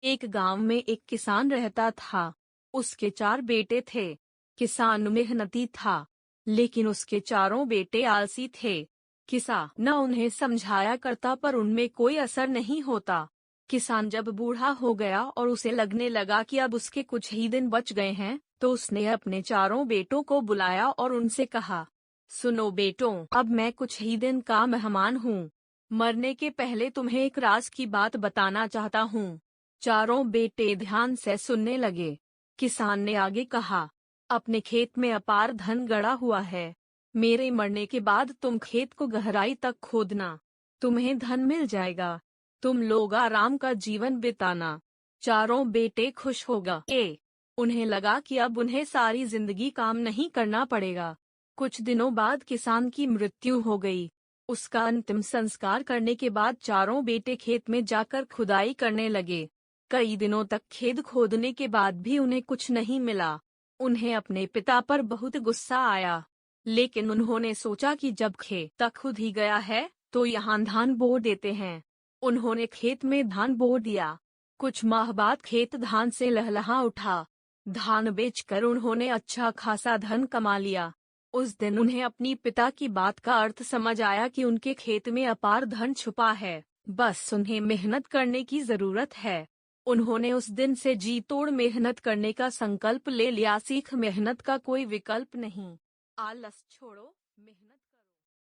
एक गांव में एक किसान रहता था। उसके 4 बेटे थे। किसान मेहनती था, लेकिन उसके चारों बेटे आलसी थे। किसान न उन्हें समझाया करता पर उनमें कोई असर नहीं होता। किसान जब बूढ़ा हो गया और उसे लगने लगा कि अब उसके कुछ ही दिन बच गए हैं, तो उसने अपने चारों बेटों को बुलाया और उनसे कहा, सुनो बेटों, अब मैं कुछ ही दिन का मेहमान हूँ। मरने के पहले तुम्हें एक राज की बात बताना चाहता हूँ। चारों बेटे ध्यान से सुनने लगे। किसान ने आगे कहा, अपने खेत में अपार धन गड़ा हुआ है। मेरे मरने के बाद तुम खेत को गहराई तक खोदना। तुम्हें धन मिल जाएगा। तुम लोग आराम का जीवन बिताना। चारों बेटे खुश हो गए। उन्हें लगा कि अब उन्हें सारी जिंदगी काम नहीं करना पड़ेगा। कुछ दिनों बाद किसान की मृत्यु हो गई। उसका अंतिम संस्कार करने के बाद चारों बेटे खेत में जाकर खुदाई करने लगे। कई दिनों तक खेत खोदने के बाद भी उन्हें कुछ नहीं मिला। उन्हें अपने पिता पर बहुत गुस्सा आया, लेकिन उन्होंने सोचा कि जब खेत तक खुद ही गया है, तो यहाँ धान बो देते हैं। उन्होंने खेत में धान बो दिया। कुछ माह बाद खेत धान से लहलहा उठा। धान बेचकर उन्होंने अच्छा खासा धन कमा लिया। उस दिन उन्हें अपनी पिता की बात का अर्थ समझ आया कि उनके खेत में अपार धन छुपा है, बस उन्हें मेहनत करने की जरूरत है। उन्होंने उस दिन से जी तोड़ मेहनत करने का संकल्प ले लिया। सीख, मेहनत का कोई विकल्प नहीं। आलस छोड़ो।